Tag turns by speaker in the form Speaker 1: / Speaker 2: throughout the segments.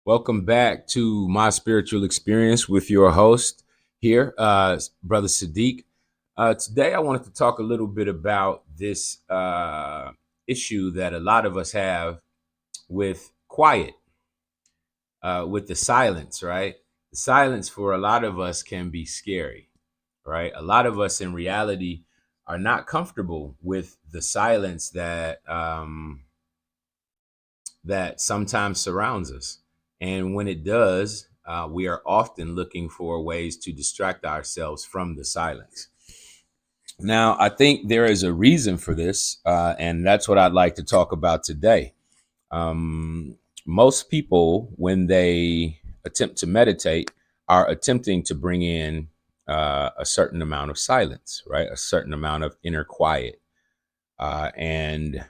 Speaker 1: Welcome back to my spiritual experience with your host here, Brother Sadiq. Today, I wanted to talk a little bit about this issue that a lot of us have with quiet, with the silence, right? The silence for a lot of us can be scary, right? A lot of us in reality are not comfortable with the silence that sometimes surrounds us. And when it does, we are often looking for ways to distract ourselves from the silence. Now, I think there is a reason for this, and that's what I'd like to talk about today. Um, Most people, when they attempt to meditate, are attempting to bring in a certain amount of silence, right? A certain amount of inner quiet. And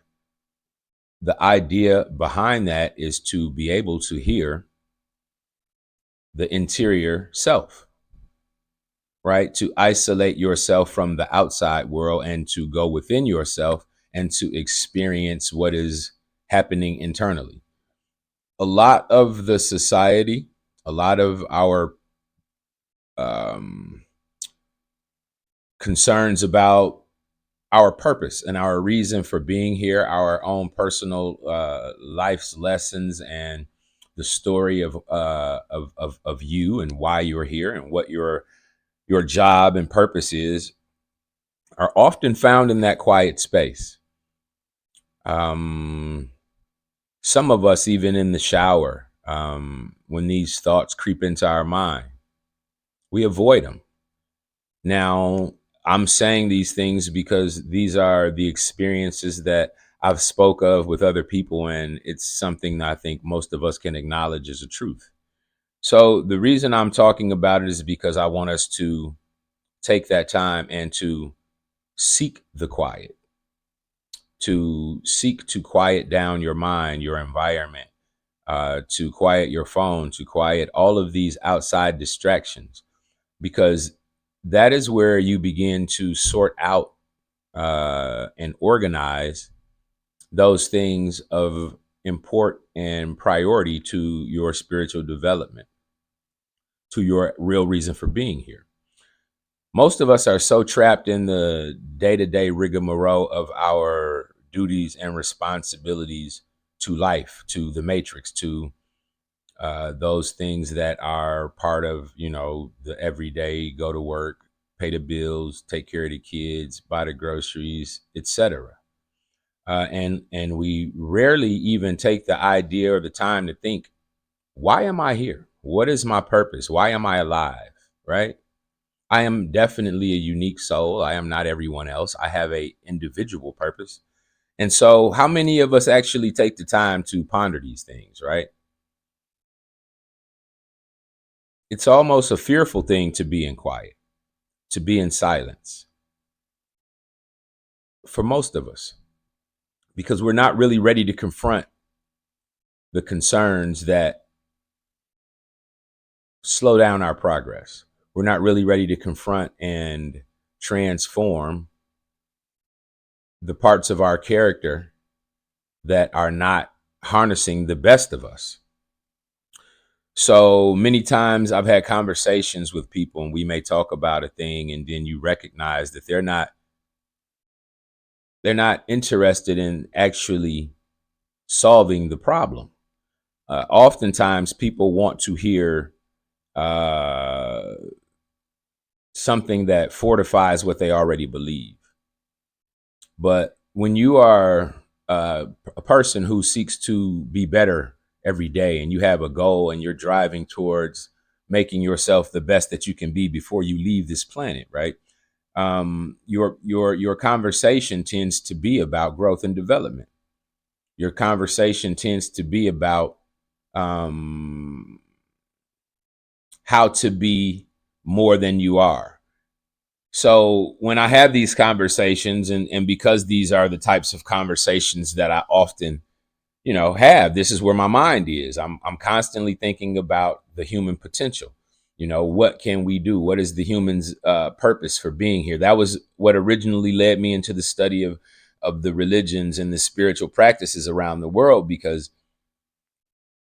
Speaker 1: the idea behind that is to be able to hear the interior self, right? To isolate yourself from the outside world and to go within yourself and to experience what is happening internally. A lot of the society, a lot of our um, concerns about our purpose and our reason for being here, our own personal life's lessons, and the story of you and why you're here and what your job and purpose is, are often found in that quiet space. Um, some of us, even in the shower, when these thoughts creep into our mind, we avoid them. Now, I'm saying these things because these are the experiences that I've spoke of with other people, and it's something that I think most of us can acknowledge as a truth. So the reason I'm talking about it is because I want us to take that time and to seek the quiet, to seek to quiet down your mind, your environment, to quiet your phone, to quiet all of these outside distractions, because that is where you begin to sort out and organize those things of import and priority to your spiritual development, to your real reason for being here. Most of us are so trapped in the day-to-day rigmarole of our duties and responsibilities to life, to the matrix, to those things that are part of, the everyday: go to work, pay the bills, take care of the kids, buy the groceries, etc. And we rarely even take the idea or the time to think, why am I here? What is my purpose? Why am I alive? Right? I am definitely a unique soul. I am not everyone else. I have a individual purpose. And so how many of us actually take the time to ponder these things, right? It's almost a fearful thing to be in quiet, to be in silence for most of us, because we're not really ready to confront the concerns that slow down our progress. We're not really ready to confront and transform the parts of our character that are not harnessing the best of us. So many times I've had conversations with people, and we may talk about a thing, and then you recognize that they're not interested in actually solving the problem. Oftentimes people want to hear uh, something that fortifies what they already believe. But when you are a person who seeks to be better every day, and you have a goal and you're driving towards making yourself the best that you can be before you leave this planet, right? Your conversation tends to be about growth and development. Your conversation tends to be about um, how to be more than you are. So when I have these conversations, and because these are the types of conversations that I often, have, this is where my mind is. I'm constantly thinking about the human potential. What can we do? What is the human's purpose for being here? That was what originally led me into the study of the religions and the spiritual practices around the world, because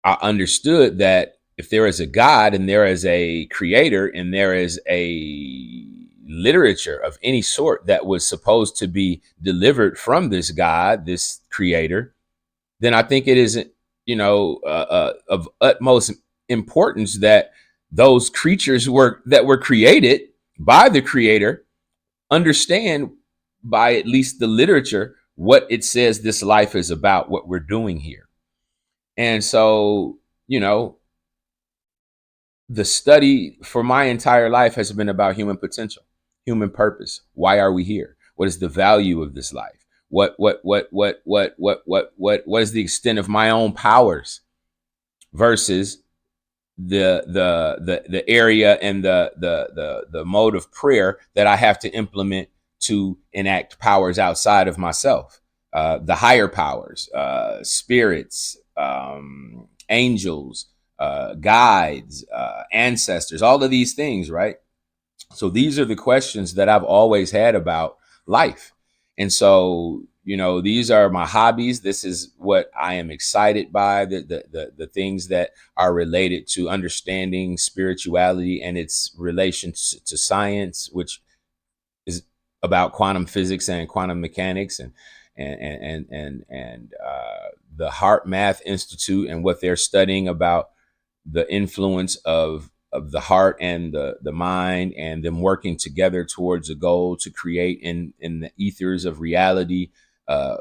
Speaker 1: I understood that if there is a God and there is a creator and there is a literature of any sort that was supposed to be delivered from this God, this creator, then I think it is, of utmost importance that those creatures that were created by the creator understand by at least the literature what it says this life is about, what we're doing here. And so, the study for my entire life has been about human potential, human purpose. Why are we here? What is the value of this life? What is the extent of my own powers versus the area and the mode of prayer that I have to implement to enact powers outside of myself, the higher powers, spirits, angels, guides, ancestors, all of these things, right? So these are the questions that I've always had about life. And so, these are my hobbies. This is what I am excited by, the things that are related to understanding spirituality and its relation to science, which is about quantum physics and quantum mechanics and the Heart Math Institute and what they're studying about the influence of the heart and the mind and them working together towards a goal to create in the ethers of reality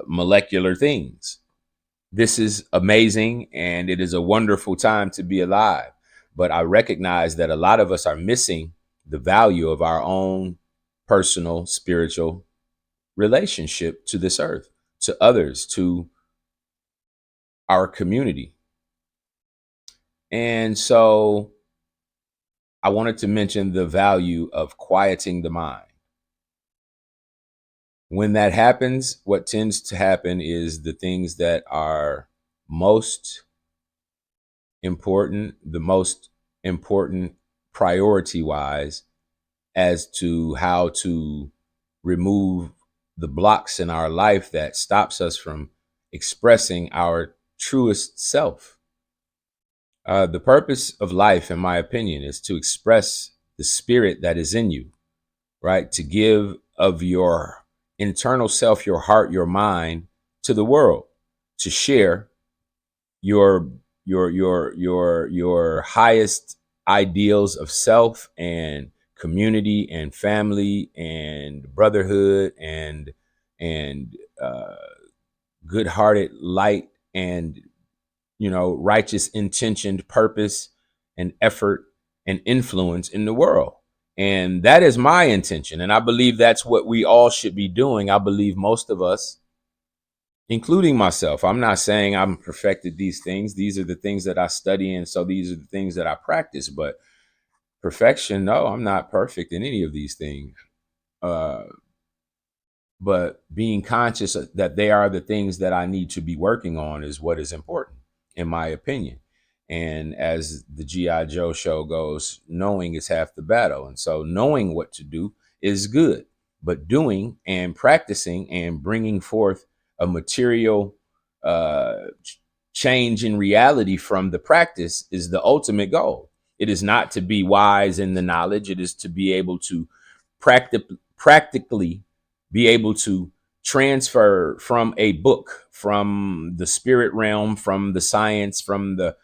Speaker 1: molecular things. This is amazing and it is a wonderful time to be alive. But I recognize that a lot of us are missing the value of our own personal spiritual relationship to this earth, to others, to our community. And so I wanted to mention the value of quieting the mind. When that happens, what tends to happen is the things that are most the most important priority wise as to how to remove the blocks in our life that stops us from expressing our truest self. The purpose of life, in my opinion, is to express the spirit that is in you, right? To give of your internal self, your heart, your mind to the world, to share your your highest ideals of self and community and family and brotherhood and good-hearted light and righteous intentioned purpose and effort and influence in the world. And that is my intention. And I believe that's what we all should be doing. I believe most of us, including myself, I'm not saying I'm perfected these things. These are the things that I study. And so these are the things that I practice. But perfection, no, I'm not perfect in any of these things. Uh, but being conscious that they are the things that I need to be working on is what is important, in my opinion. And as the G.I. Joe show goes, knowing is half the battle. And so knowing what to do is good, but doing and practicing and bringing forth a material change in reality from the practice is the ultimate goal. It is not to be wise in the knowledge. It is to be able to practically be able to transfer from a book, from the spirit realm, from the science, from the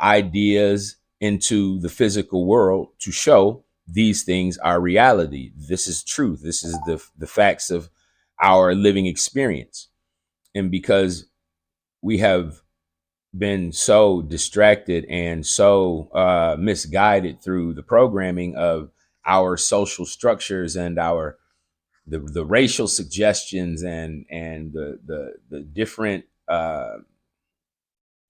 Speaker 1: ideas into the physical world to show these things are reality. This is truth. This is the facts of our living experience. And because we have been so distracted and so misguided through the programming of our social structures and our the racial suggestions and the different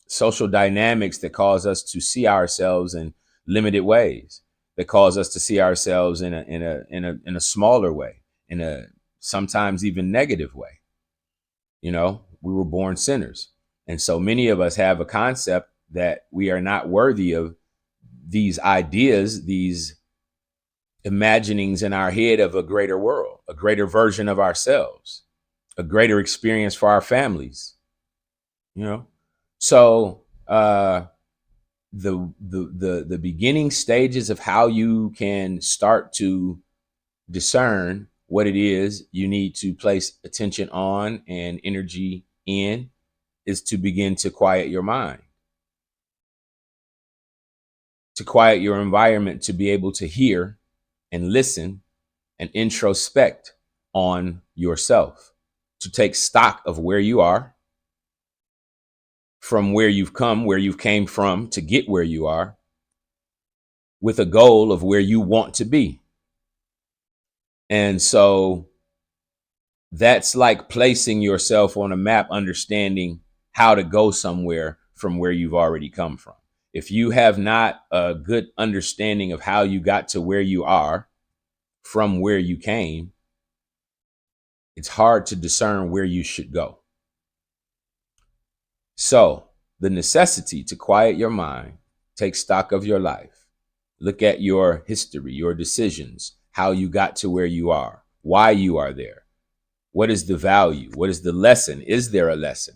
Speaker 1: social dynamics that cause us to see ourselves in limited ways, that cause us to see ourselves in a smaller way, in a sometimes even negative way. We were born sinners, and so many of us have a concept that we are not worthy of these ideas, these imaginings in our head of a greater world, a greater version of ourselves, a greater experience for our families. you know so uh, the beginning stages of how you can start to discern what it is you need to place attention on and energy in is to begin to quiet your mind, to quiet your environment, to be able to hear and listen and introspect on yourself, to take stock of where you are, from where you've come, where you've came from to get where you are, with a goal of where you want to be. And so that's like placing yourself on a map, understanding how to go somewhere from where you've already come from. If you have not a good understanding of how you got to where you are from where you came, it's hard to discern where you should go. So, the necessity to quiet your mind, take stock of your life, look at your history, your decisions, how you got to where you are, why you are there. What is the value? What is the lesson? Is there a lesson?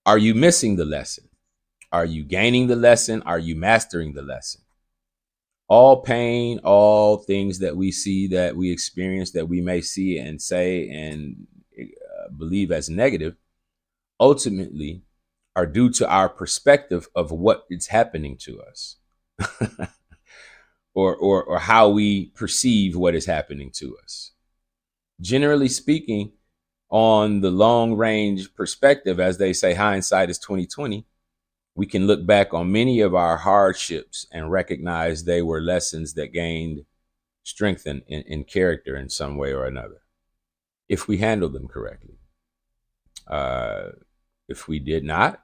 Speaker 1: Are you missing the lesson? Are you gaining the lesson? Are you mastering the lesson? All pain, all things that we see, that we experience, that we may see and say and believe as negative, ultimately are due to our perspective of what is happening to us, or how we perceive what is happening to us. Generally speaking, on the long range perspective, as they say, hindsight is 2020. We can look back on many of our hardships and recognize they were lessons that gained strength in character in some way or another, if we handled them correctly. Uh, if we did not,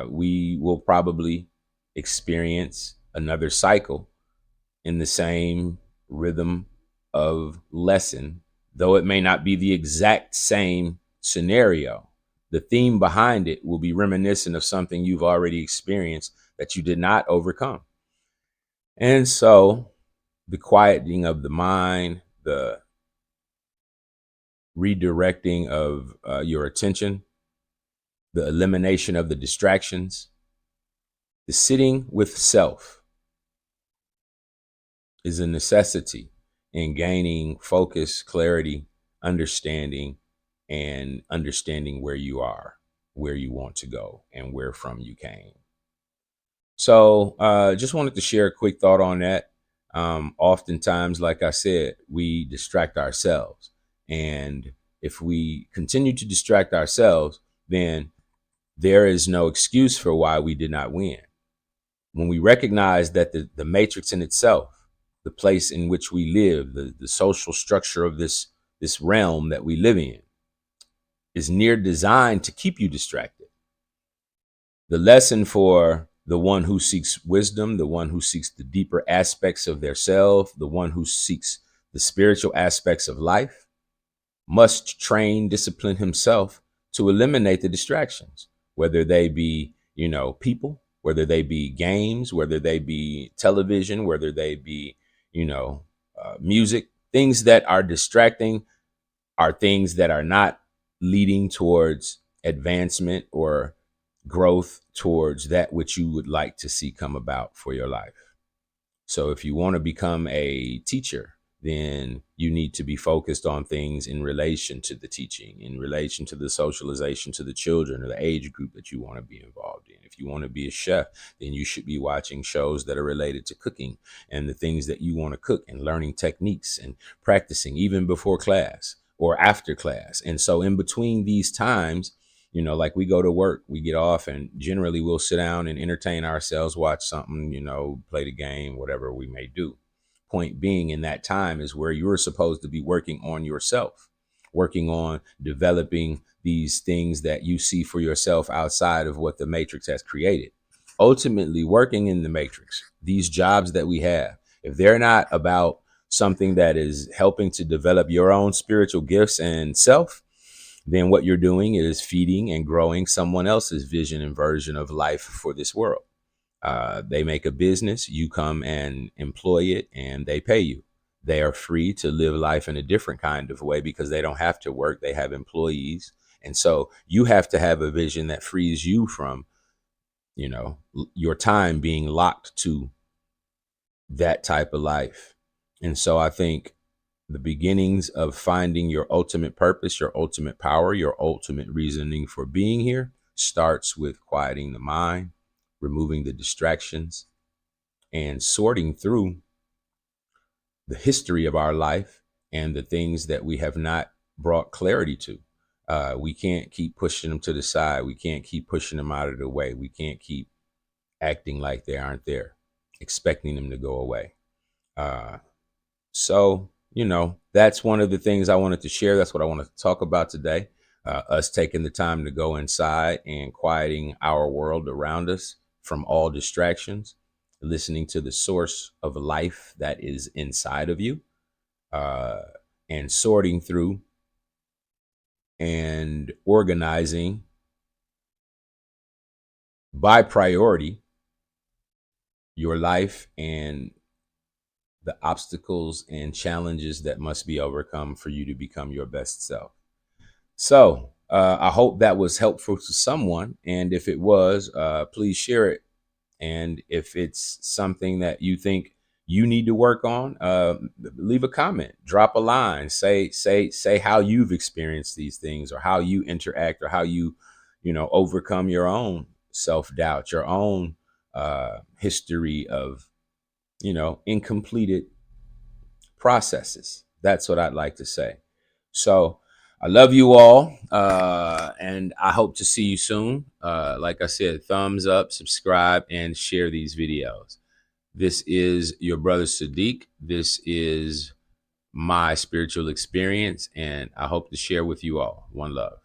Speaker 1: we will probably experience another cycle in the same rhythm of lesson, though it may not be the exact same scenario. The theme behind it will be reminiscent of something you've already experienced that you did not overcome. And so the quieting of the mind, the redirecting of your attention, the elimination of the distractions, the sitting with self is a necessity in gaining focus, clarity, understanding, and understanding where you are, where you want to go, and where from you came. So just wanted to share a quick thought on that. Oftentimes, like I said, we distract ourselves. And if we continue to distract ourselves, then there is no excuse for why we did not win. When we recognize that the matrix in itself, the place in which we live, the social structure of this realm that we live in, is near designed to keep you distracted. The lesson for the one who seeks wisdom, the one who seeks the deeper aspects of their self, the one who seeks the spiritual aspects of life, must train, discipline himself to eliminate the distractions, whether they be, people, whether they be games, whether they be television, whether they be, music. Things that are distracting are things that are not leading towards advancement or growth towards that which you would like to see come about for your life. So if you want to become a teacher, then you need to be focused on things in relation to the teaching, in relation to the socialization to the children or the age group that you want to be involved in. If you want to be a chef, then you should be watching shows that are related to cooking and the things that you want to cook, and learning techniques and practicing even before class or after class. And so in between these times, like we go to work, we get off, and generally we'll sit down and entertain ourselves, watch something, play the game, whatever we may do. Point being, in that time is where you're supposed to be working on yourself, working on developing these things that you see for yourself outside of what the matrix has created. Ultimately, working in the matrix, these jobs that we have, if they're not about something that is helping to develop your own spiritual gifts and self, then what you're doing is feeding and growing someone else's vision and version of life for this world. They make a business, you come and employ it, and they pay you. They are free to live life in a different kind of way because they don't have to work. They have employees. And so you have to have a vision that frees you from your time being locked to that type of life. And so I think the beginnings of finding your ultimate purpose, your ultimate power, your ultimate reasoning for being here starts with quieting the mind, removing the distractions, and sorting through the history of our life and the things that we have not brought clarity to. We can't keep pushing them to the side. We can't keep pushing them out of the way. We can't keep acting like they aren't there, expecting them to go away. Uh, so, that's one of the things I wanted to share. That's what I wanted to talk about today. Us taking the time to go inside and quieting our world around us from all distractions, listening to the source of life that is inside of you, uh, and sorting through and organizing by priority your life and the obstacles and challenges that must be overcome for you to become your best self. So I hope that was helpful to someone. And if it was, please share it. And if it's something that you think you need to work on, leave a comment, drop a line, say how you've experienced these things, or how you interact, or how you overcome your own self-doubt, your own history of incompleted processes. That's what I'd like to say. So I love you all, and I hope to see you soon. Like I said, thumbs up, subscribe, and share these videos. This is your brother Sadiq. This is my spiritual experience, and I hope to share with you all. One love.